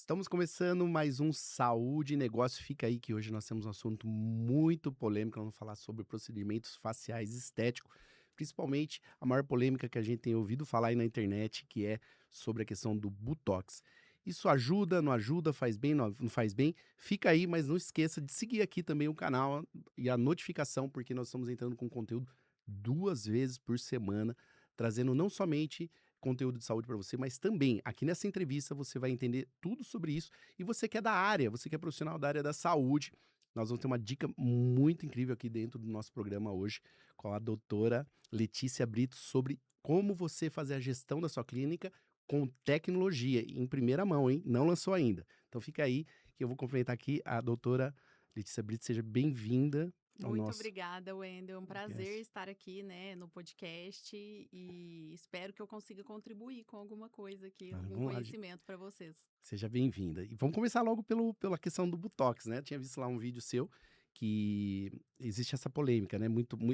Estamos começando mais um Saúde e Negócio. Fica aí que hoje nós temos um assunto muito polêmico. Nós vamos falar sobre procedimentos faciais estéticos, principalmente a maior polêmica que a gente tem ouvido falar aí na internet, que é sobre a questão do Botox. Isso ajuda, não ajuda, faz bem, não faz bem? Fica aí, mas não esqueça de seguir aqui também o canal e a notificação, porque nós estamos entrando com conteúdo 2 vezes por semana, trazendo não somente conteúdo de saúde para você, mas também aqui nessa entrevista você vai entender tudo sobre isso. E você que é da área, você que é profissional da área da saúde, nós vamos ter uma dica muito incrível aqui dentro do nosso programa hoje com a doutora Letícia Brito sobre como você fazer a gestão da sua clínica com tecnologia em primeira mão, hein? Não lançou ainda. Então fica aí que eu vou cumprimentar aqui a doutora Letícia Brito. Seja bem-vinda ao Muito nosso obrigada, Wendel. É um prazer podcast. estar aqui, né, no podcast e espero que eu consiga contribuir com alguma coisa aqui, algum Vamos lá, conhecimento para vocês. seja bem-vinda. E vamos começar logo pela questão do Botox, né? Tinha visto lá um vídeo seu que existe essa polêmica, né?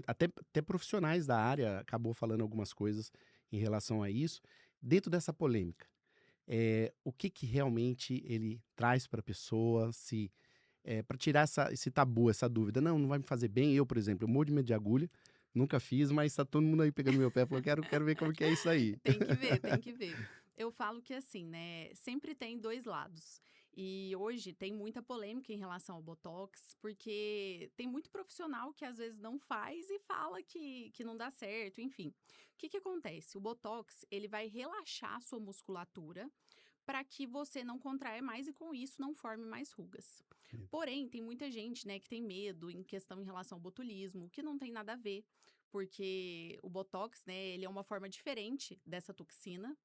Até profissionais da área acabou falando algumas coisas em relação a isso. Dentro dessa polêmica, o que que realmente ele traz para a pessoa, se para tirar esse tabu, essa dúvida. Não, não vai me fazer bem. Eu, por exemplo, eu morro de medo de agulha, nunca fiz, mas tá todo mundo aí pegando meu pé, falou, quero ver como que é isso aí. Tem que ver, tem que ver. Eu falo que assim, né, sempre tem 2 lados. E hoje tem muita polêmica em relação ao botox, porque tem muito profissional que às vezes não faz e fala que não dá certo, enfim. O que que acontece? O botox, ele vai relaxar a sua musculatura para que você não contraia mais e com isso não forme mais rugas. Porém, tem muita gente, né, que tem medo em questão em relação ao botulismo, que não tem nada a ver, porque o botox, né, ele é uma forma diferente dessa toxina.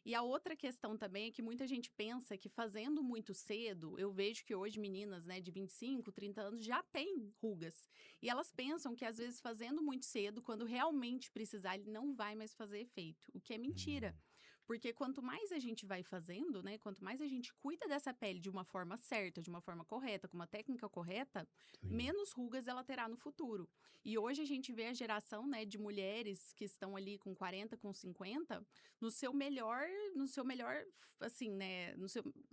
E a outra questão também é que muita gente pensa que fazendo muito cedo, eu vejo que hoje meninas, né, de 25, 30 anos já têm rugas. E elas pensam que às vezes fazendo muito cedo, quando realmente precisar, ele não vai mais fazer efeito, o que é mentira. Hum, Porque quanto mais a gente vai fazendo, né, quanto mais a gente cuida dessa pele de uma forma certa, de uma forma correta, com uma técnica correta, sim. menos rugas ela terá no futuro. E hoje a gente vê a geração, né, de mulheres que estão ali com 40, com 50, no seu melhor, assim, né,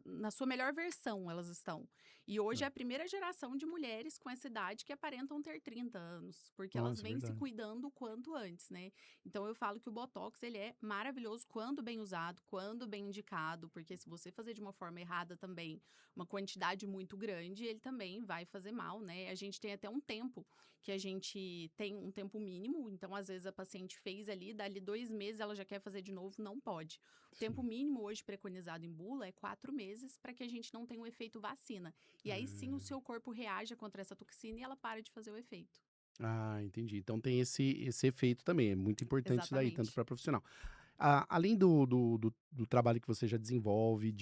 na sua melhor versão elas estão. E hoje é a primeira geração de mulheres com essa idade que aparentam ter 30 anos, porque elas Nossa, vêm se verdade. cuidando o quanto antes, né? Então eu falo que o botox ele é maravilhoso quando bem usado, quando bem indicado, porque se você fazer de uma forma errada também, uma quantidade muito grande, ele também vai fazer mal, né? A gente tem até um tempo que a gente tem um tempo mínimo, então às vezes a paciente fez ali, dali 2 meses ela já quer fazer de novo, não pode. O tempo Sim. mínimo hoje preconizado em bula é 4 meses para que a gente não tenha o efeito vacina. E aí sim o seu corpo reaja contra essa toxina e ela para de fazer o efeito. Entendi. Então tem esse efeito também, é muito importante isso daí, tanto Exatamente. para profissional. Além do trabalho que você já desenvolve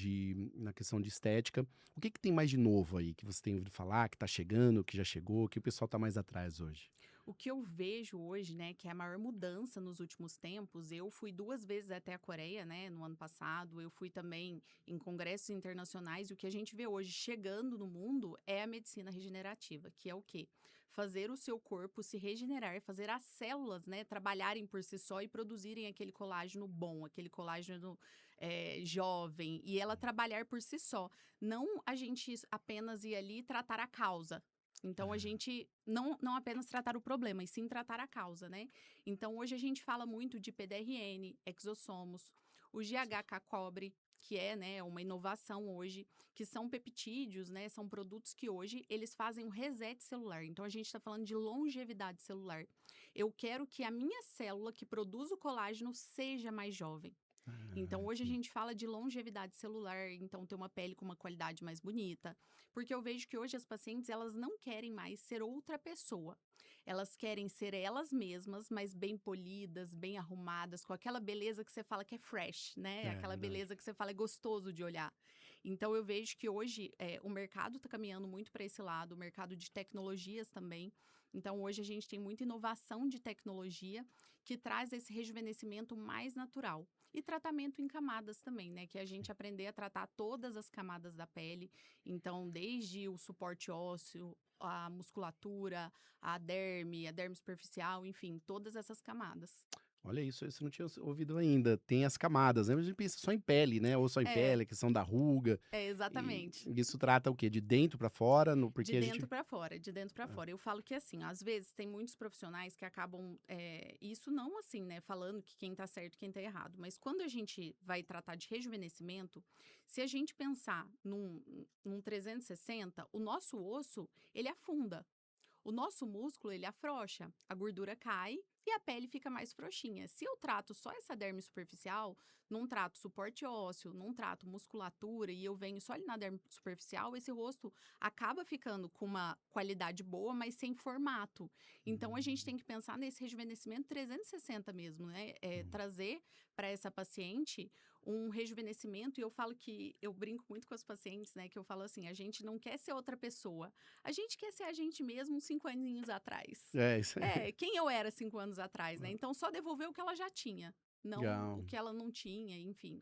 na questão de estética, o que que tem mais de novo aí, que você tem ouvido falar, que tá chegando, que já chegou, que o pessoal tá mais atrás hoje? O que eu vejo hoje, né, que é a maior mudança nos últimos tempos, eu fui 2 vezes até a Coreia, né, no ano passado, eu fui também em congressos internacionais, e o que a gente vê hoje chegando no mundo é a medicina regenerativa, que é o quê? Fazer o seu corpo se regenerar, fazer as células, né, trabalharem por si só e produzirem aquele colágeno bom, aquele colágeno jovem, e ela trabalhar por si só. Não a gente apenas ir ali e tratar a causa, então a Ah, gente não apenas tratar o problema, e sim tratar a causa, né. Então hoje a gente fala muito de PDRN, exossomos, o GHK cobre, que é, né, uma inovação hoje, que são peptídeos, né, são produtos que hoje eles fazem um reset celular, então a gente está falando de longevidade celular. Eu quero que a minha célula que produz o colágeno seja mais jovem. Então, hoje a entendi. gente fala de longevidade celular, então ter uma pele com uma qualidade mais bonita, porque eu vejo que hoje as pacientes elas não querem mais ser outra pessoa. Elas querem ser elas mesmas, mas bem polidas, bem arrumadas, com aquela beleza que você fala que é fresh, né? É Aquela verdade. beleza que você fala é gostoso de olhar. Então, eu vejo que hoje o mercado está caminhando muito para esse lado, o mercado de tecnologias também. Então, hoje a gente tem muita inovação de tecnologia que traz esse rejuvenescimento mais natural. E tratamento em camadas também, né? Que é a Sim. gente aprender a tratar todas as camadas da pele. Então, desde o suporte ósseo, a musculatura, a derme superficial, enfim, todas essas camadas. Olha isso eu não tinha ouvido ainda. Tem as camadas, né, mas a gente pensa só em pele, né, ou só em É, pele, a questão da ruga, e exatamente. isso trata o quê? De dentro pra fora, no De porque a gente dentro para fora, de dentro para é, fora. Eu falo que assim, às vezes tem muitos profissionais que acabam, isso não assim, né, falando que quem tá certo e quem tá errado, mas quando a gente vai tratar de rejuvenescimento, se a gente pensar num 360, o nosso osso, ele afunda. O nosso músculo, ele afrouxa, a gordura cai e a pele fica mais frouxinha. Se eu trato só essa derme superficial, não trato suporte ósseo, não trato musculatura e eu venho só ali na derme superficial, esse rosto acaba ficando com uma qualidade boa, mas sem formato. Então a gente hum, tem que pensar nesse rejuvenescimento 360 mesmo, né? hum, Trazer para essa paciente um rejuvenescimento, e eu falo que eu brinco muito com as pacientes, né? Que eu falo assim: a gente não quer ser outra pessoa, a gente quer ser a gente mesmo uns 5 aninhos atrás. é isso aí. É, quem eu era 5 anos atrás, né? Então só devolver o que ela já tinha, não o Legal, que ela não tinha, enfim.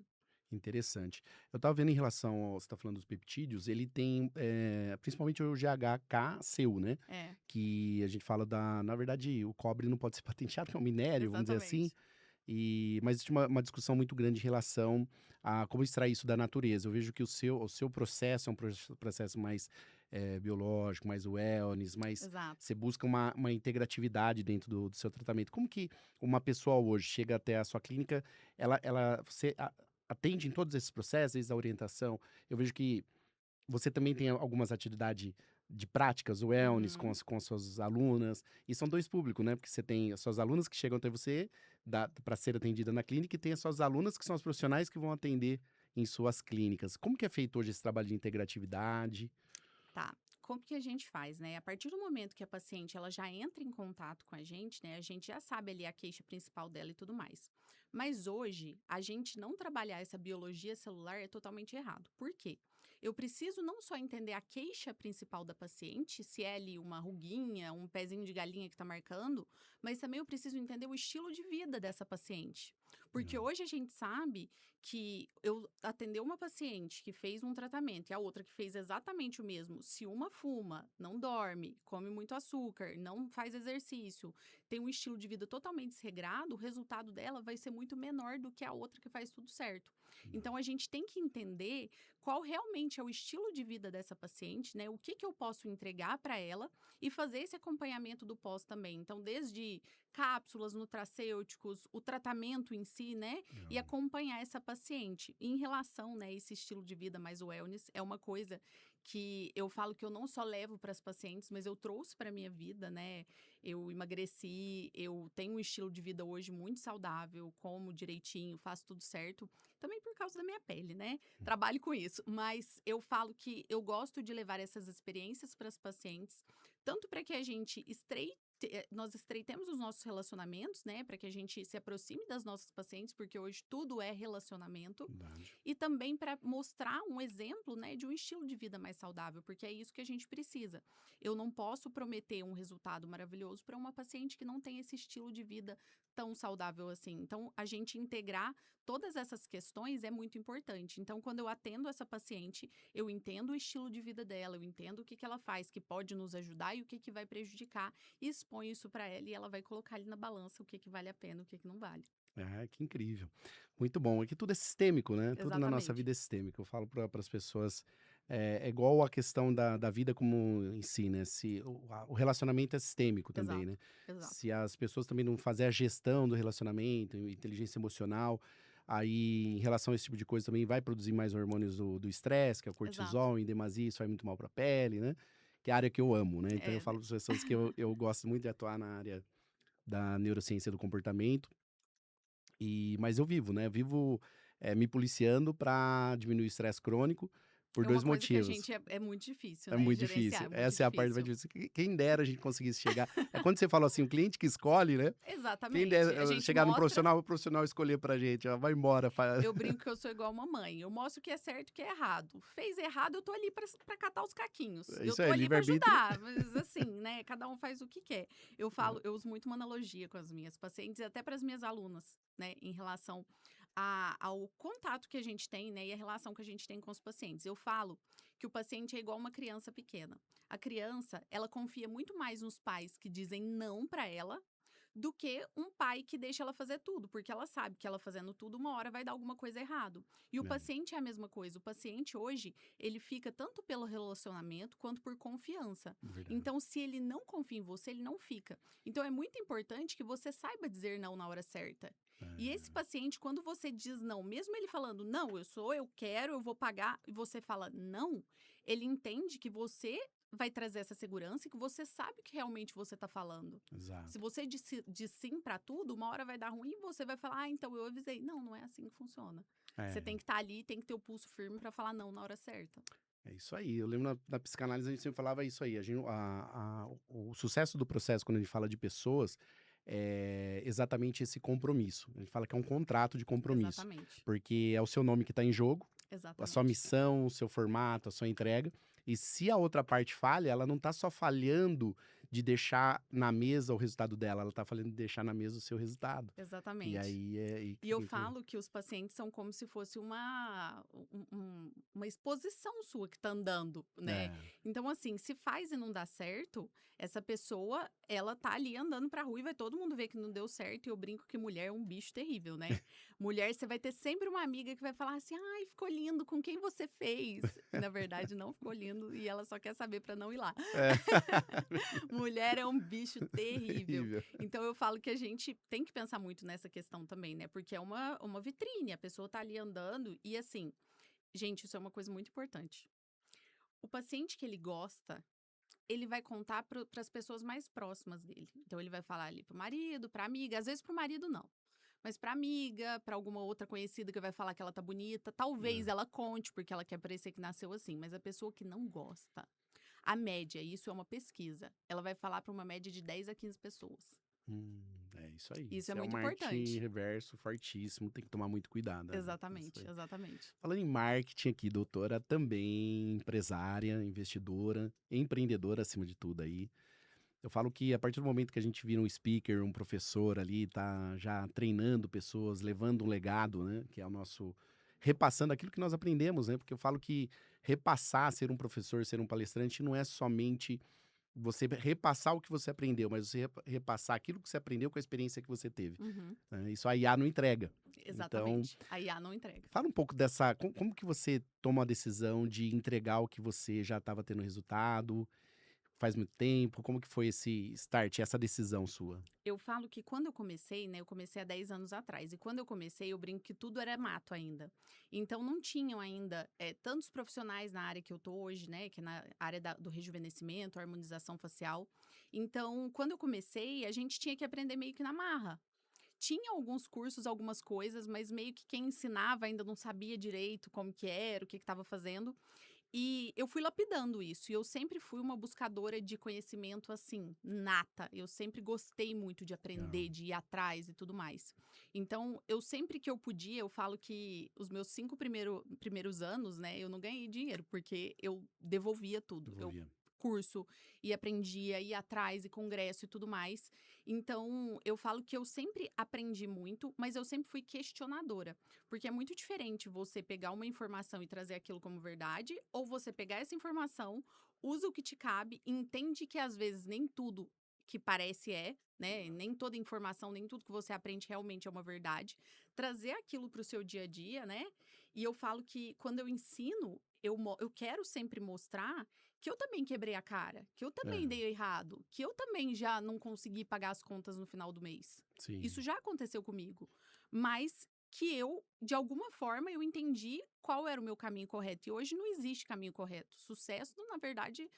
interessante. Eu estava vendo em relação ao você está falando dos peptídeos, ele tem, principalmente o GHK-Seu, né, É, que a gente fala na verdade, o cobre não pode ser patenteado, que é um minério, vamos dizer assim. exatamente. Mas existe uma discussão muito grande em relação a como extrair isso da natureza. Eu vejo que o seu processo é um processo mais biológico, mais wellness, mais Exato. você busca uma integratividade dentro do seu tratamento. Como que uma pessoa hoje chega até a sua clínica, você atende em todos esses processos, desde a orientação? Eu vejo que você também tem algumas atividades de práticas, wellness, com Uhum. as suas alunas, e são 2 públicos, né, porque você tem as suas alunas que chegam até você, para ser atendida na clínica, e tem as suas alunas que são as profissionais que vão atender em suas clínicas. Como que é feito hoje esse trabalho de integratividade? Tá. Como que a gente faz, né? A partir do momento que a paciente ela já entra em contato com a gente, né? A gente já sabe ali a queixa principal dela e tudo mais. Mas hoje, a gente não trabalhar essa biologia celular é totalmente errado. Por quê? Eu preciso não só entender a queixa principal da paciente, se é ali uma ruguinha, um pezinho de galinha que está marcando, mas também eu preciso entender o estilo de vida dessa paciente. Porque Não. hoje a gente sabe que eu atender uma paciente que fez um tratamento e a outra que fez exatamente o mesmo, se uma fuma, não dorme, come muito açúcar, não faz exercício, tem um estilo de vida totalmente desregrado, o resultado dela vai ser muito menor do que a outra que faz tudo certo. Não. Então a gente tem que entender qual realmente é o estilo de vida dessa paciente, né? O que que eu posso entregar para ela e fazer esse acompanhamento do pós também. Então, desde cápsulas, nutracêuticos, o tratamento em si, né? E Não. acompanhar essa paciente. Em relação, né, esse estilo de vida mais wellness, é uma coisa que eu falo que eu não só levo para as pacientes, mas eu trouxe para minha vida, né? Eu emagreci, eu tenho um estilo de vida hoje muito saudável, como direitinho, faço tudo certo, também por causa da minha pele, né? Trabalho com isso, mas eu falo que eu gosto de levar essas experiências para as pacientes, tanto para que a gente nós estreitemos os nossos relacionamentos, né, para que a gente se aproxime das nossas pacientes, porque hoje tudo é relacionamento, Verdade. e também para mostrar um exemplo, né, de um estilo de vida mais saudável, porque é isso que a gente precisa. Eu não posso prometer um resultado maravilhoso para uma paciente que não tem esse estilo de vida tão saudável assim. Então, a gente integrar todas essas questões é muito importante. Então, quando eu atendo essa paciente, eu entendo o estilo de vida dela, eu entendo o que que ela faz que pode nos ajudar e o que que vai prejudicar, e exponho isso para ela e ela vai colocar ali na balança o que que vale a pena, o que que não vale. Ah, que incrível. Muito bom. É que tudo é sistêmico, né? Tudo na nossa Exatamente. vida é sistêmico. Eu falo para as pessoas, é igual a questão da vida como em si, né? Se o relacionamento é sistêmico também, Exato. né? Exato. Se as pessoas também não fazerem a gestão do relacionamento, inteligência emocional, aí em relação a esse tipo de coisa também vai produzir mais hormônios do estresse, que é o Exato. cortisol, em demasia, isso faz muito mal para a pele, né? Que é a área que eu amo, né? Então eu É, falo né. para as pessoas que eu gosto muito de atuar na área da neurociência do comportamento mas eu vivo, né, vivo, me policiando para diminuir o estresse crônico por É uma 2 coisa que a motivos. gente é muito difícil, É né, muito gerenciar, difícil, é muito essa é a parte mais difícil. difícil. Quem dera a gente conseguisse chegar quando você falou assim, o cliente que escolhe, né, quem Exatamente. dera, A gente chegar num mostra. profissional, o profissional escolher pra gente: "Ó, vai embora, fa". Eu brinco que eu sou igual mamãe, eu mostro o que é certo e o que é errado. Fez errado, eu tô ali pra catar os caquinhos, É eu isso tô aí, ali pra livre-arbítrio. ajudar, mas assim, né, cada um faz o que quer. Eu falo, eu uso muito uma analogia com as minhas pacientes e até para as minhas alunas, né, em relação ao contato que a gente tem, né, e a relação que a gente tem com os pacientes. Eu falo que o paciente é igual uma criança pequena. A criança, ela confia muito mais nos pais que dizem não pra ela do que um pai que deixa ela fazer tudo, porque ela sabe que ela fazendo tudo, uma hora vai dar alguma coisa errado. E o É, paciente é a mesma coisa. O paciente hoje, ele fica tanto pelo relacionamento quanto por confiança. verdade. Então, se ele não confia em você, ele não fica. Então, é muito importante que você saiba dizer não na hora certa. E esse É, paciente, quando você diz não, mesmo ele falando, não, eu quero, eu vou pagar, e você fala não, ele entende que você vai trazer essa segurança e que você sabe o que realmente você está falando. Se exato. você diz sim para tudo, uma hora vai dar ruim e você vai falar, ah, então eu avisei. Não, não é assim que funciona. Você É, tem que estar ali, tem que ter o pulso firme para falar não na hora certa. é isso aí. Eu lembro na psicanálise a gente sempre falava isso aí. O sucesso do processo, quando a gente fala de pessoas, é exatamente esse compromisso. A gente fala que é um contrato de compromisso, Exatamente. porque é o seu nome que está em jogo, a sua Exatamente. missão, o seu formato, a sua entrega. E se a outra parte falha, ela não está só falhando de deixar na mesa o resultado dela, ela está falhando de deixar na mesa o seu resultado. E Exatamente. aí é E eu falo que os pacientes são como se fosse uma exposição sua que tá andando, né? é, Então, assim, se faz e não dá certo, essa pessoa, ela tá ali andando pra rua e vai todo mundo ver que não deu certo. E eu brinco que mulher é um bicho terrível, né? Mulher, você vai ter sempre uma amiga que vai falar assim: ai, ficou lindo, com quem você fez? E na verdade não ficou lindo e ela só quer saber pra não ir lá. é. Mulher é um bicho terrível. Terrível. Então eu falo que a gente tem que pensar muito nessa questão também, né? Porque é uma vitrine, a pessoa tá ali andando e assim, gente, isso é uma coisa muito importante. O paciente que ele gosta, ele vai contar para as pessoas mais próximas dele. Então ele vai falar ali pro marido, pra amiga, às vezes pro marido não. Mas pra amiga, pra alguma outra conhecida que vai falar que ela tá bonita, talvez É. ela conte porque ela quer parecer que nasceu assim, mas a pessoa que não gosta, a média, isso é uma pesquisa, ela vai falar para uma média de 10 a 15 pessoas. É isso aí. Isso é Isso é um muito marketing importante. reverso fortíssimo, tem que tomar muito cuidado. É isso Exatamente, aí. exatamente. Falando em marketing aqui, doutora, também empresária, investidora, empreendedora acima de tudo aí. Eu falo que a partir do momento que a gente vira um speaker, um professor ali, tá já treinando pessoas, levando um legado, né? Que é o nosso. Repassando aquilo que nós aprendemos, né? Porque eu falo que repassar, ser um professor, ser um palestrante, não é somente você repassar o que você aprendeu, mas você repassar aquilo que você aprendeu com a experiência que você teve, Uhum, né? Isso a IA não entrega. Então, exatamente. A IA não entrega. fala um pouco dessa. Como que você toma a decisão de entregar o que você já estava tendo resultado? Faz muito tempo? Como que foi esse start, essa decisão sua? Eu falo que quando eu comecei, né, eu comecei há 10 anos atrás, e quando eu comecei, eu brinco que tudo era mato ainda. Então, não tinham ainda tantos profissionais na área que eu tô hoje, né, que é na área do rejuvenescimento, harmonização facial. Então, quando eu comecei, a gente tinha que aprender meio que na marra. Tinha alguns cursos, algumas coisas, mas meio que quem ensinava ainda não sabia direito como que era, o que estava fazendo. E eu fui lapidando isso, e eu sempre fui uma buscadora de conhecimento, assim, nata. Eu sempre gostei muito de Legal. aprender, de ir atrás e tudo mais. Então, eu sempre que eu podia, eu falo que os meus 5 primeiros anos, né, eu não ganhei dinheiro, porque eu devolvia tudo. Eu Desenvolvia. curso e aprendia, ia atrás e congresso e tudo mais. Então, eu falo que eu sempre aprendi muito, mas eu sempre fui questionadora. Porque é muito diferente você pegar uma informação e trazer aquilo como verdade, ou você pegar essa informação, usa o que te cabe, entende que às vezes nem tudo que parece é, né? Nem toda informação, nem tudo que você aprende realmente é uma verdade. Trazer aquilo para o seu dia a dia, né? E eu falo que quando eu ensino, eu quero sempre mostrar que eu também quebrei a cara, que eu também É, dei errado, que eu também já não consegui pagar as contas no final do mês. Isso sim. já aconteceu comigo. Mas que eu, de alguma forma, eu entendi qual era o meu caminho correto. E hoje não existe caminho correto. Sucesso, na verdade,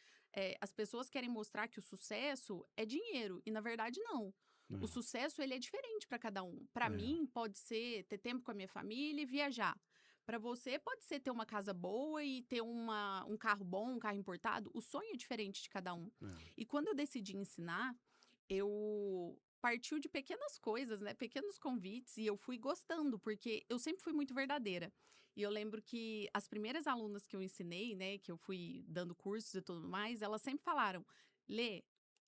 as pessoas querem mostrar que o sucesso é dinheiro. E, na verdade, não. O É, sucesso, ele é diferente para cada um. Para é, mim, pode ser ter tempo com a minha família e viajar. Para você, pode ser ter uma casa boa e ter um carro bom, um carro importado. O sonho é diferente de cada um. é. E quando eu decidi ensinar, eu partiu de pequenas coisas, né, pequenos convites, e eu fui gostando, porque eu sempre fui muito verdadeira. E eu lembro que as primeiras alunas que eu ensinei, né, que eu fui dando cursos e tudo mais, elas sempre falaram: "Lê,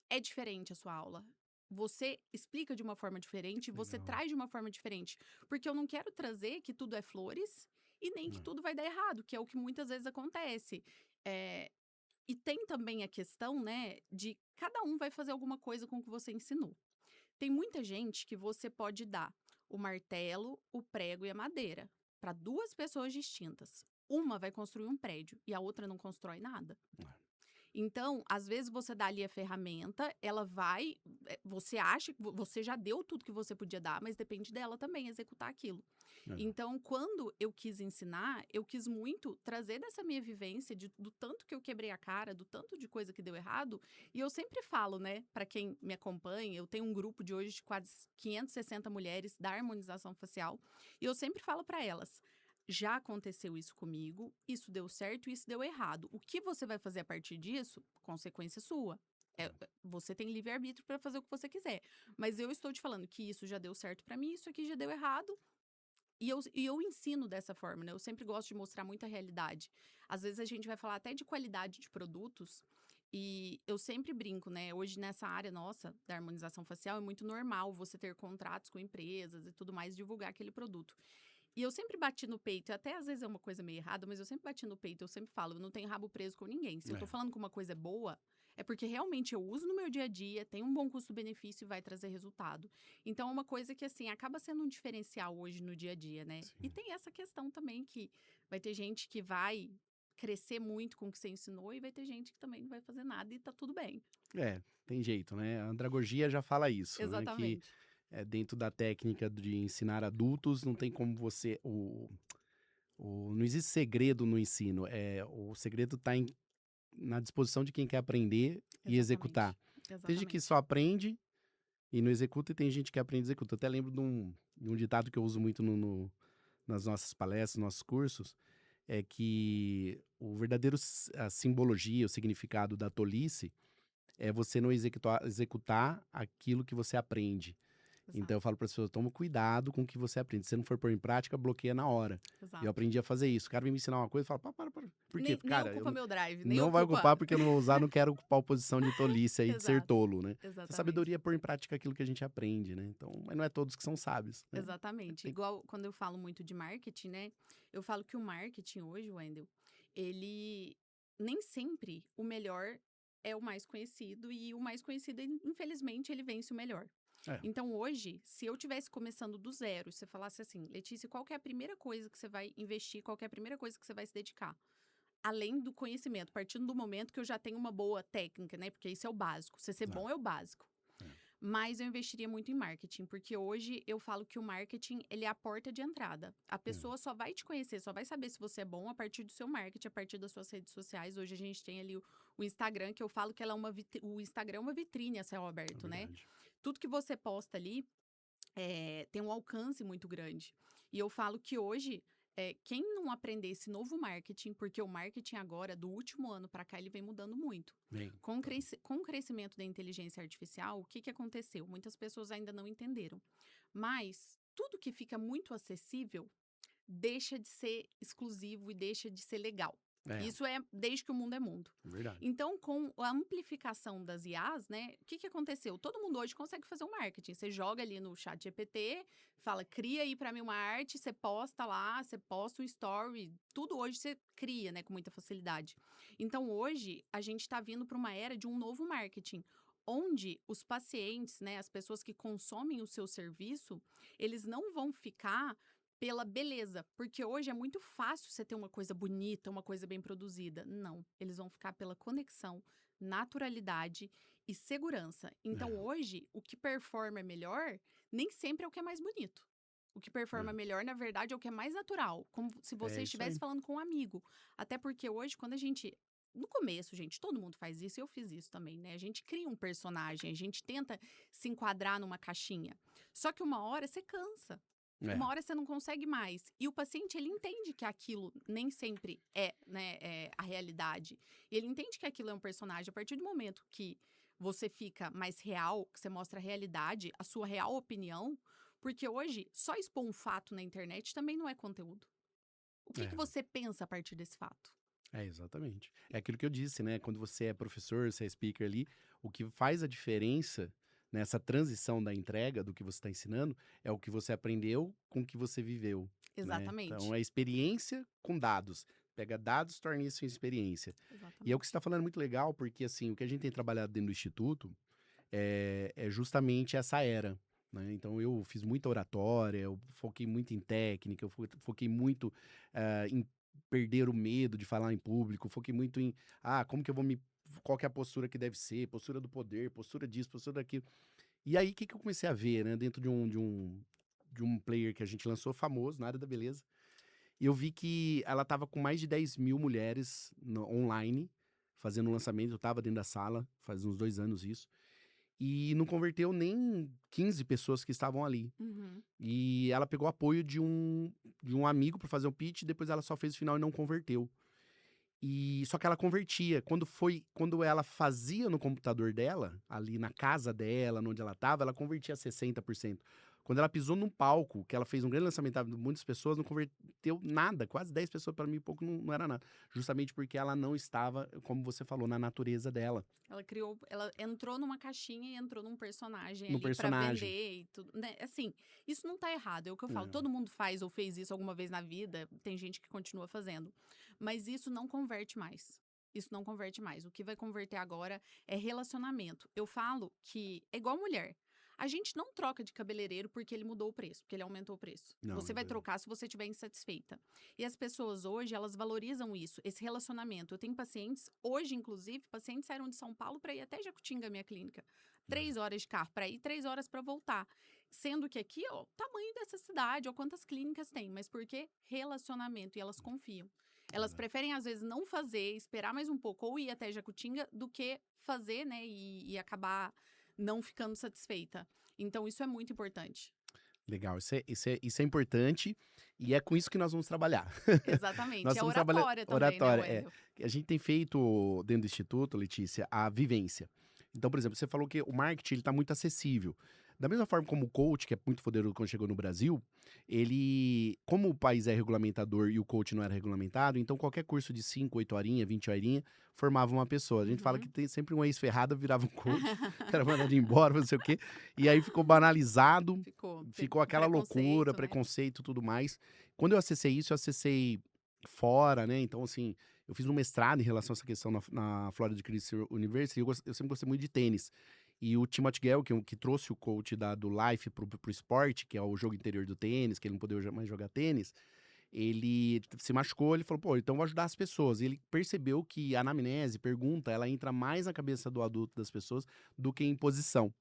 é diferente a sua aula. Você explica de uma forma diferente, você Legal. traz de uma forma diferente, porque eu não quero trazer que tudo é flores e nem que É, tudo vai dar errado, que é o que muitas vezes acontece. Eh, e tem também a questão, né, de cada um vai fazer alguma coisa com o que você ensinou. Tem muita gente que você pode dar o martelo, o prego e a madeira para 2 pessoas distintas. Uma vai construir um prédio e a outra não constrói nada. Então, às vezes você dá ali a ferramenta, ela vai, você acha que você já deu tudo que você podia dar, mas depende dela também executar aquilo. É. Então, quando eu quis ensinar, eu quis muito trazer dessa minha vivência, do tanto que eu quebrei a cara, do tanto de coisa que deu errado. E eu sempre falo, né, para quem me acompanha, eu tenho um grupo de hoje de quase 560 mulheres da harmonização facial, e eu sempre falo para elas: já aconteceu isso comigo, isso deu certo, isso deu errado. O que você vai fazer a partir disso? Consequência sua. Você tem livre-arbítrio para fazer o que você quiser. Mas eu estou te falando que isso já deu certo para mim, isso aqui já deu errado. E eu ensino dessa forma, né? Eu sempre gosto de mostrar muita realidade. Às vezes a gente vai falar até de qualidade de produtos. E eu sempre brinco, né? Hoje, nessa área nossa, da harmonização facial, é muito normal você ter contratos com empresas e tudo mais, divulgar aquele produto. E eu sempre bati no peito, e até às vezes é uma coisa meio errada, mas eu sempre bati no peito, eu sempre falo, eu não tenho rabo preso com ninguém. Se eu tô É. falando que uma coisa é boa, é porque realmente eu uso no meu dia a dia, tem um bom custo-benefício e vai trazer resultado. Então é uma coisa que, assim, acaba sendo um diferencial hoje no dia a dia, né? E Sim. tem essa questão também que vai ter gente que vai crescer muito com o que você ensinou e vai ter gente que também não vai fazer nada e tá tudo bem. É, tem jeito, né? A andragogia já fala isso, né? Que Exatamente. dentro da técnica de ensinar adultos, não tem como você. Não existe segredo no ensino. O segredo está na disposição de quem quer aprender e executar. Exatamente. Tem gente que Exatamente. só aprende e não executa, e tem gente que aprende e executa. Eu até lembro de um ditado que eu uso muito nas nossas palestras, nos nossos cursos, é que o verdadeiro a simbologia, o significado da tolice é você não executar aquilo que você aprende. Então eu Exato. falo para as pessoas, toma cuidado com o que você aprende. Se você não for pôr em prática, bloqueia na hora. E eu Exato. aprendi a fazer isso. O cara vem me ensinar uma coisa e fala, para. Por quê? Nem Cara, eu ocupa meu drive, nem não vai ocupa. ocupar porque eu não vou usar, não quero ocupar a posição de tolice aí, de ser Exato. tolo, né? A Exatamente. sabedoria é pôr em prática aquilo que a gente aprende, né? Então, mas não é todos que são sábios, né? Exatamente. Tem- Igual quando eu falo muito de marketing, né? Eu falo que o marketing hoje, Wendel, ele nem sempre o melhor é o mais conhecido e o mais conhecido, infelizmente, ele vence o melhor. É, Então, hoje, se eu tivesse começando do zero, você falasse assim, Letícia, qual que é a primeira coisa que você vai investir, qual que é a primeira coisa que você vai se dedicar? Além do conhecimento, partindo do momento que eu já tenho uma boa técnica, né? Porque isso é o básico. Você ser exato. bom é o básico. É. Mas eu investiria muito em marketing, porque hoje eu falo que o marketing, ele é a porta de entrada. A É. pessoa só vai te conhecer, só vai saber se você é bom a partir do seu marketing, a partir das suas redes sociais. Hoje a gente tem ali o Instagram, que eu falo que ela é o Instagram é uma vitrine a céu É aberto, né? verdade. Tudo que você posta ali tem um alcance muito grande. E eu falo que hoje, quem não aprender esse novo marketing, porque o marketing agora, do último ano para cá, ele vem mudando muito. Bem, Com o crescimento da inteligência artificial, o que, que aconteceu? Muitas pessoas ainda não entenderam. Mas tudo que fica muito acessível deixa de ser exclusivo e deixa de ser legal. é Isso é desde que o mundo é mundo. verdade. Então, com a amplificação das IAs, né, o que, que aconteceu? Todo mundo hoje consegue fazer um marketing. Você joga ali no chat GPT, fala, cria aí para mim uma arte, você posta lá, você posta um story, tudo hoje você cria, né, com muita facilidade. Então, hoje, a gente está vindo para uma era de um novo marketing, onde os pacientes, né, as pessoas que consomem o seu serviço, eles não vão ficar pela beleza, porque hoje é muito fácil você ter uma coisa bonita, uma coisa bem produzida. Não, eles vão ficar pela conexão, naturalidade e segurança. Então É, hoje, o que performa melhor nem sempre é o que é mais bonito. O que performa é. melhor, na verdade, é o que é mais natural, como se você É isso estivesse aí. falando com um amigo. Até porque hoje, quando a gente no começo, gente, todo mundo faz isso, eu fiz isso também, né? A gente cria um personagem, a gente tenta se enquadrar numa caixinha. Só que uma hora você cansa. É, Uma hora você não consegue mais. E o paciente, ele entende que aquilo nem sempre é, né, a realidade. E ele entende que aquilo é um personagem. A partir do momento que você fica mais real, que você mostra a realidade, a sua real opinião, porque hoje só expor um fato na internet também não é conteúdo. O que, que é. você pensa a partir desse fato? É, exatamente. É aquilo que eu disse, né? Quando você é professor, você é speaker ali, o que faz a diferença nessa transição da entrega do que você está ensinando é o que você aprendeu com o que você viveu, né? Então, Exatamente. é experiência com dados. Pega dados, torna isso em experiência. E é o que você Exatamente. está falando muito legal, porque assim, o que a gente tem trabalhado dentro do Instituto é justamente essa era, né? Então eu fiz muita oratória, eu foquei muito em técnica, eu foquei muito em perder o medo de falar em público, foquei muito em, como que eu vou me... Qual que é a postura que deve ser, postura do poder, postura disso, postura daquilo. E aí, o que que eu comecei a ver, né? Dentro de um player que a gente lançou famoso na área da beleza, e eu vi que ela tava com mais de 10 mil mulheres online, fazendo um lançamento. Eu tava dentro da sala, faz uns 2 anos isso. E não converteu nem 15 pessoas que estavam ali. Uhum. E ela pegou apoio de um amigo para fazer o pitch, depois ela só fez o final e não converteu. E só que ela convertia. Quando ela fazia no computador dela, ali na casa dela, onde ela estava, ela convertia 60%. Quando ela pisou num palco, que ela fez um grande lançamento, tava muitas pessoas, não converteu nada. Quase 10 pessoas, para mim, pouco não era nada. Justamente porque ela não estava, como você falou, na natureza dela, Ela entrou numa caixinha e entrou num personagem no ali pra personagem. vender e tudo, né? Assim, isso não tá errado, é o que eu falo. É, Todo mundo faz ou fez isso alguma vez na vida, tem gente que continua fazendo. Mas isso não converte mais. Isso não converte mais. O que vai converter agora é relacionamento. Eu falo que é igual mulher. A gente não troca de cabeleireiro porque ele mudou o preço, porque ele aumentou o preço. não, Você é vai verdade. trocar se você estiver insatisfeita. E as pessoas hoje, elas valorizam isso, esse relacionamento. Eu tenho pacientes, hoje inclusive, pacientes saíram de São Paulo para ir até Jacutinga, minha clínica. 3 horas de carro para ir, 3 horas para voltar. Sendo que aqui, ó, o tamanho dessa cidade, ó, quantas clínicas tem. Mas por quê? Relacionamento. E elas confiam. Elas Verdade. preferem, às vezes, não fazer, esperar mais um pouco ou ir até Jacutinga do que fazer, né, e acabar não ficando satisfeita. Então, isso é muito importante. Legal, isso é importante e é com isso que nós vamos trabalhar. Nós Exatamente. É estamos trabalhando oratória também, né, oratória, Wendel? a gente tem feito dentro do instituto, Letícia, a vivência. Então, por exemplo, você falou que o marketing ele está muito acessível. Da mesma forma como o coach, que é muito poderoso quando chegou no Brasil, como o país é regulamentador e o coach não era regulamentado, então qualquer curso de 5, 8 horinhas, 20 horinhas, formava uma pessoa. A gente fala que Uhum. tem sempre um ex-ferrado virava um coach, era mandado embora, não sei o quê. E aí ficou banalizado, Ficou. ficou aquela loucura, Preconceito, né? preconceito e tudo mais. Quando eu acessei isso, eu acessei fora, né? Então, assim, eu fiz um mestrado em relação a essa questão na Florida Christian University, e eu sempre gostei muito de tênis. E o Timothy Gell, que trouxe o coach do Life pro esporte, que é o jogo interior do tênis, que ele não podia mais jogar tênis, ele se machucou, ele falou, pô, então eu vou ajudar as pessoas. E ele percebeu que a anamnese, pergunta, ela entra mais na cabeça do adulto das pessoas do que em posição.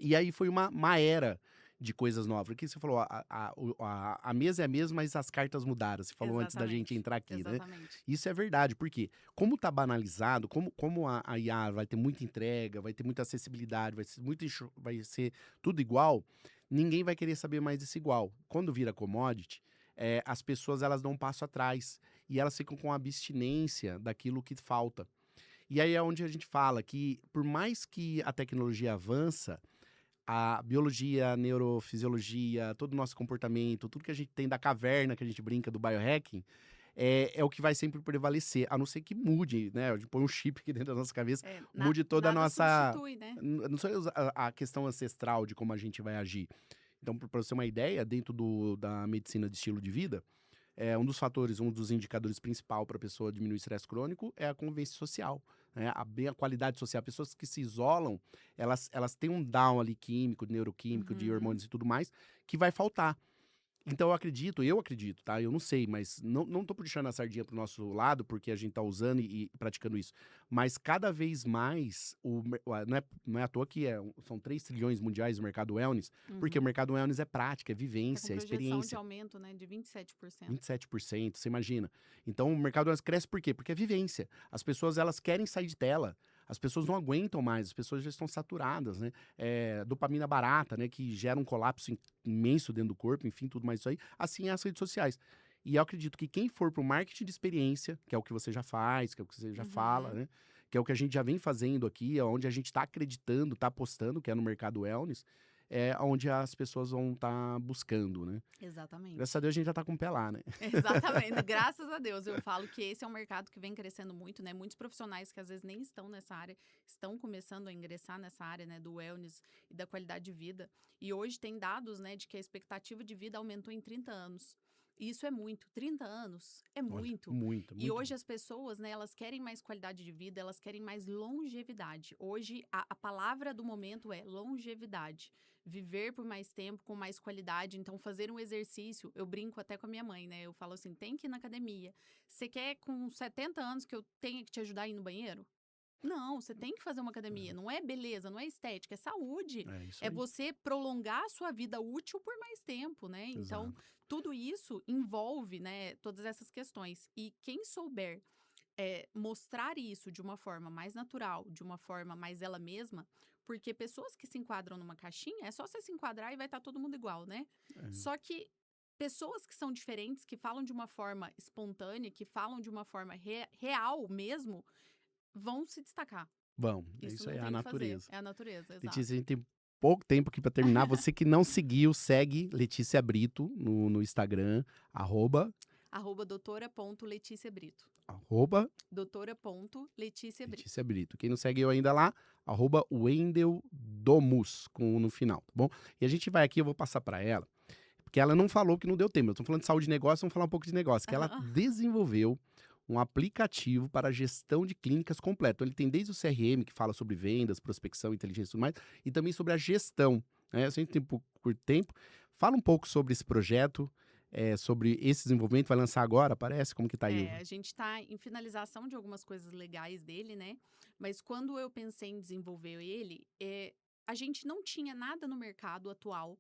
E aí foi uma era de coisas novas. Porque você falou, a mesa é a mesma, mas as cartas mudaram. Você falou antes da gente Exatamente. entrar aqui, né? Exatamente. Isso é verdade, porque como tá banalizado, como a IA vai ter muita entrega, vai ter muita acessibilidade, vai ser tudo igual, ninguém vai querer saber mais desse igual. Quando vira commodity, as pessoas elas dão um passo atrás e elas ficam com abstinência daquilo que falta. E aí é onde a gente fala que, por mais que a tecnologia avança, a biologia, a neurofisiologia, todo o nosso comportamento, tudo que a gente tem da caverna, que a gente brinca do biohacking, é o que vai sempre prevalecer, a não ser que mude, né? A gente põe um chip aqui dentro da nossa cabeça, É, mude toda a nada nossa. substitui, né? Não sei a questão ancestral de como a gente vai agir. Então, para você ter uma ideia, dentro da medicina de estilo de vida, um dos fatores, um dos indicadores principal para a pessoa diminuir o estresse crônico é a convivência social, né? A qualidade social. Pessoas que se isolam, elas têm um down ali químico, neuroquímico, de Uhum. hormônios e tudo mais, que vai faltar. Então eu acredito, tá? Eu não sei, mas não tô puxando a sardinha pro nosso lado, porque a gente tá usando e praticando isso. Mas cada vez mais, não é à toa que são 3 trilhões mundiais no mercado wellness, porque o Uhum. mercado wellness é prática, é Tá com vivência, é projeção de experiência. aumento, né, de 27%. 27%, você imagina. Então o mercado cresce por quê? Porque é vivência. As pessoas elas querem sair de tela. As pessoas não aguentam mais, as pessoas já estão saturadas, né? Dopamina barata, né? Que gera um colapso imenso dentro do corpo, enfim, tudo mais isso aí. Assim é as redes sociais. E eu acredito que quem for pro marketing de experiência, que é o que você já faz, que é o que você já fala, Uhum. né? Que é o que a gente já vem fazendo aqui, é onde a gente está acreditando, está apostando, que é no mercado wellness, é onde as pessoas vão estar buscando, né? Graças a Exatamente. Deus a gente já tá com o pé lá, né? Exatamente. Graças a Deus. Eu falo que esse é um mercado que vem crescendo muito, né? Muitos profissionais que às vezes nem estão nessa área, estão começando a ingressar nessa área, né, do wellness e da qualidade de vida. E hoje tem dados, né, de que a expectativa de vida aumentou em 30 anos. Isso é muito. 30 anos é Olha, muito. muito, E muito. hoje as pessoas, né, elas querem mais qualidade de vida, elas querem mais longevidade. Hoje, a palavra do momento é longevidade. Viver por mais tempo, com mais qualidade. Então, fazer um exercício, eu brinco até com a minha mãe, né? Eu falo assim, tem que ir na academia. Você quer com 70 anos que eu tenha que te ajudar a ir no banheiro? Não, você tem que fazer uma academia. Não é beleza, não é estética, é saúde. É isso É aí. você prolongar a sua vida útil por mais tempo, né? Então, Exato. tudo isso envolve, né, todas essas questões. E quem souber mostrar isso de uma forma mais natural, de uma forma mais ela mesma, porque pessoas que se enquadram numa caixinha, é só você se enquadrar e vai estar todo mundo igual, né? É. Só que pessoas que são diferentes, que falam de uma forma espontânea, que falam de uma forma real mesmo, vão se destacar. Vamos, é Isso isso não aí, é a tem o que fazer. natureza. É a natureza, Letícia, a exato. gente tem pouco tempo aqui para terminar. Você que não seguiu, segue Letícia Brito no Instagram, arroba, @doutora.leticiabrito. arroba Doutora.Leticiabrito. Letícia Brito. Quem não segue eu ainda lá, arroba Wendel Domus, com o no final, tá bom? E a gente vai aqui, eu vou passar para ela, porque ela não falou que não deu tempo. Eu tô falando de saúde e negócio, vamos falar um pouco de negócio, que ela Aham. desenvolveu um aplicativo para gestão de clínicas completo. Então, ele tem desde o CRM, que fala sobre vendas, prospecção, inteligência e tudo mais, e também sobre a gestão, né? Se a gente tem por tempo, fala um pouco sobre esse projeto, sobre esse desenvolvimento, vai lançar agora, parece? Como que tá aí? A gente está em finalização de algumas coisas legais dele, né? Mas quando eu pensei em desenvolver ele, a gente não tinha nada no mercado atual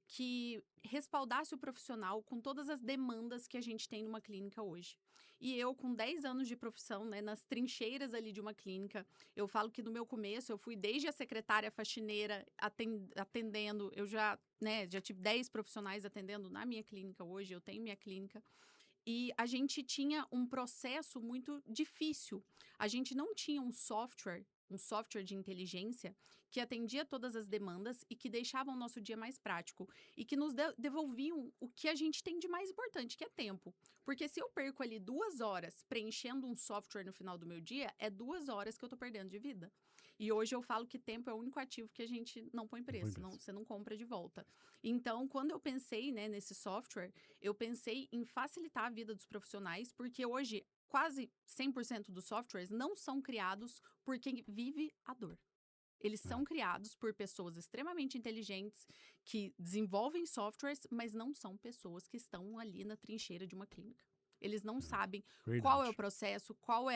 que respaldasse o profissional com todas as demandas que a gente tem numa clínica hoje. E eu, com 10 anos de profissão, né, nas trincheiras ali de uma clínica, eu falo que no meu começo eu fui desde a secretária faxineira atendendo, eu já, né, já tive 10 profissionais atendendo na minha clínica hoje, eu tenho minha clínica. E a gente tinha um processo muito difícil. A gente não tinha um software de inteligência que atendia todas as demandas e que deixava o nosso dia mais prático e que nos devolviam o que a gente tem de mais importante, que é tempo. Porque se eu perco ali 2 horas preenchendo um software no final do meu dia, é 2 horas que eu tô perdendo de vida. E hoje eu falo que tempo é o único ativo que a gente não põe Não foi preço, mesmo. você não compra de volta. Então, quando eu pensei, né, nesse software, eu pensei em facilitar a vida dos profissionais, porque hoje quase 100% dos softwares não são criados por quem vive a dor. Eles É, são criados por pessoas extremamente inteligentes que desenvolvem softwares, mas não são pessoas que estão ali na trincheira de uma clínica. Eles não sabem qual é o verdade. processo, qual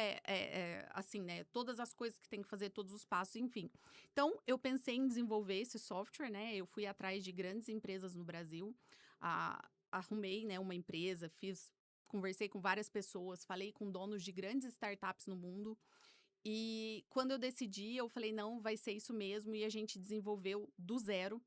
assim, né, todas as coisas que tem que fazer, todos os passos, enfim. Então, eu pensei em desenvolver esse software, né? Eu fui atrás de grandes empresas no Brasil, arrumei, né, uma empresa, conversei com várias pessoas, falei com donos de grandes startups no mundo. E quando eu decidi, eu falei, não, vai ser isso mesmo. E a gente desenvolveu do zero.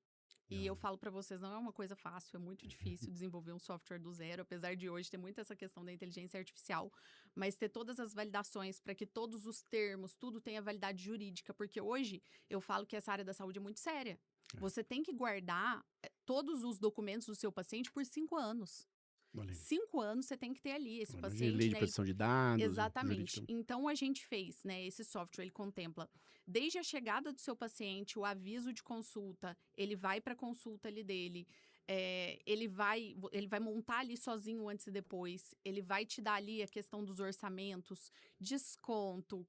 E eu Não. falo para vocês, não é uma coisa fácil, é muito difícil desenvolver um software do zero, apesar de hoje ter muito essa questão da inteligência artificial, mas ter todas as validações para que todos os termos, tudo tenha validade jurídica, porque hoje eu falo que essa área da saúde é muito séria. É, Você tem que guardar todos os documentos do seu paciente por 5 anos. olha aí. 5 anos você tem que ter ali esse Olha, de lei paciente, de né? proteção de dados, Exatamente. jurídica. Então a gente fez, né, esse software, ele contempla desde a chegada do seu paciente, o aviso de consulta, ele vai para a consulta ali dele, ele vai montar ali sozinho antes e depois, ele vai te dar ali a questão dos orçamentos, desconto,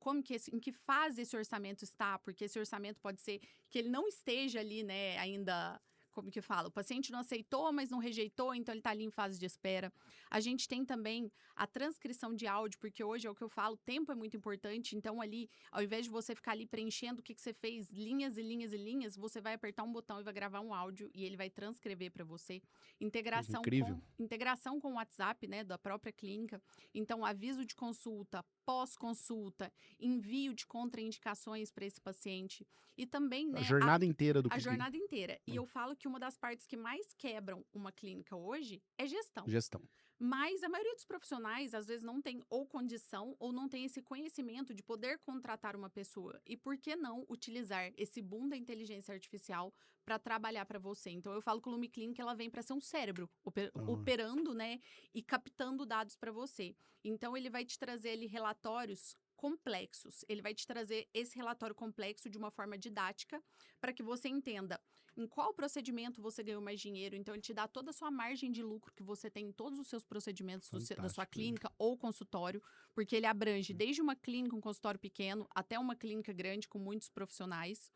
em que fase esse orçamento está, porque esse orçamento pode ser que ele não esteja ali, né, ainda. Como que fala? O paciente não aceitou, mas não rejeitou, então ele está ali em fase de espera. A gente tem também a transcrição de áudio, porque hoje é o que eu falo, tempo é muito importante. Então, ali, ao invés de você ficar ali preenchendo o que você fez, linhas e linhas e linhas, você vai apertar um botão e vai gravar um áudio e ele vai transcrever para você. Coisa incrível. Integração com o WhatsApp, né, da própria clínica. Então, aviso de consulta, pós-consulta, envio de contraindicações para esse paciente. E também, A né, jornada inteira do a que jornada inteira. E eu falo que uma das partes que mais quebram uma clínica hoje é gestão. gestão. Mas a maioria dos profissionais, às vezes, não tem ou condição ou não tem esse conhecimento de poder contratar uma pessoa. E por que não utilizar esse boom da inteligência artificial para trabalhar para você? Então, eu falo que o Lume Clinic ela vem para ser um cérebro Ah, operando, né, e captando dados para você. Então, ele vai te trazer ali relatórios complexos. Ele vai te trazer esse relatório complexo de uma forma didática para que você entenda em qual procedimento você ganhou mais dinheiro. Então, ele te dá toda a sua margem de lucro que você tem em todos os seus procedimentos da sua Fantástico. clínica ou consultório, porque ele abrange desde uma clínica, um consultório pequeno, até uma clínica grande com muitos profissionais.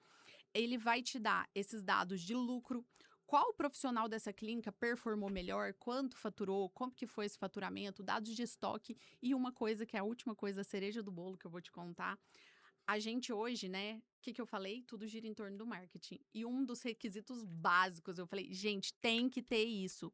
Ele vai te dar esses dados de lucro, qual profissional dessa clínica performou melhor, quanto faturou, como que foi esse faturamento, dados de estoque e uma coisa que é a última coisa, a cereja do bolo que eu vou te contar. A gente hoje, né, o que eu falei? Tudo gira em torno do marketing. E um dos requisitos básicos, eu falei, gente, tem que ter isso.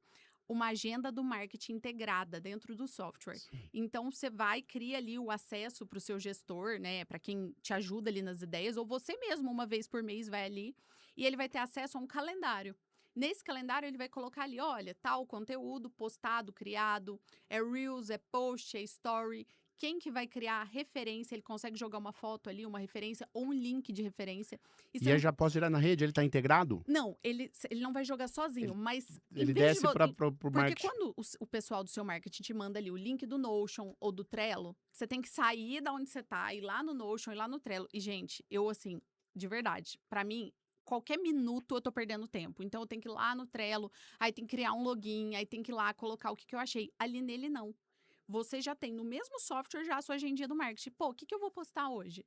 Uma agenda do marketing integrada dentro do software. Sim. Então, você vai, cria ali o acesso para o seu gestor, né? Para quem te ajuda ali nas ideias, ou você mesmo, uma vez por mês, vai ali e ele vai ter acesso a um calendário. Nesse calendário, ele vai colocar ali, olha, tal conteúdo postado, criado, é Reels, é post, é Story. Quem que vai criar a referência, ele consegue jogar uma foto ali, uma referência ou um link de referência. E aí já posso gerar na rede? Ele tá integrado? Não, ele não vai jogar sozinho, mas em Ele vez de desce pro porque marketing. quando o pessoal do seu marketing te manda ali o link do Notion ou do Trello, você tem que sair da onde você tá, ir lá no Notion, ir lá no Trello. E, gente, eu, assim, de verdade, pra mim, qualquer minuto eu tô perdendo tempo. Então, eu tenho que ir lá no Trello, aí tem que criar um login, aí tem que ir lá colocar o que eu achei. Ali nele, não. Você já tem no mesmo software já a sua agendinha do marketing. Pô, o que eu vou postar hoje?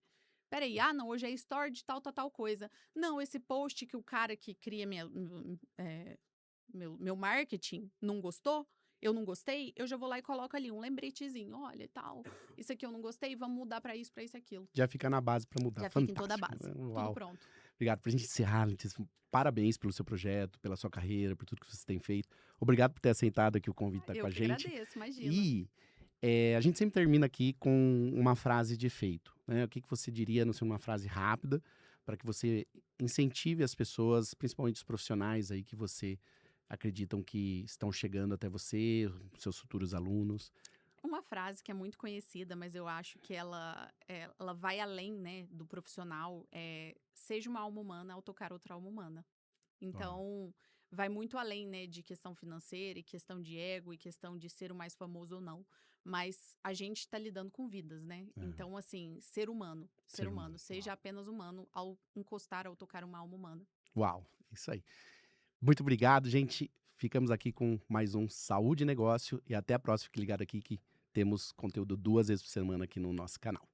Peraí, não, hoje é story de tal coisa. Não, esse post que o cara que cria meu marketing não gostou, eu não gostei, eu já vou lá e coloco ali um lembretezinho. Olha, tal, isso aqui eu não gostei, vamos mudar para isso, aquilo. Já fica na base para mudar. Já Fantástico. fica em toda a base. Uau. Tudo pronto. Obrigado. Pra gente encerrar, Letícia, parabéns pelo seu projeto, pela sua carreira, por tudo que você tem feito. Obrigado por ter aceitado aqui o convite estar Eu com a que gente. agradeço, imagina. E a gente sempre termina aqui com uma frase de efeito, né? O que você diria, não sei, uma frase rápida, para que você incentive as pessoas, principalmente os profissionais aí que você acreditam que estão chegando até você, seus futuros alunos. Uma frase que é muito conhecida, mas eu acho que ela vai além, né, do profissional, seja uma alma humana ao tocar outra alma humana. Então, vai muito além, né, de questão financeira e questão de ego e questão de ser o mais famoso ou não. Mas a gente está lidando com vidas, né? É. Então, assim, ser humano, Ser humano, seja uau. apenas humano ao encostar, ao tocar uma alma humana. Uau, isso aí. Muito obrigado, gente. Ficamos aqui com mais um Saúde e Negócio e até a próxima. Fique ligado aqui que temos conteúdo 2 vezes por semana aqui no nosso canal.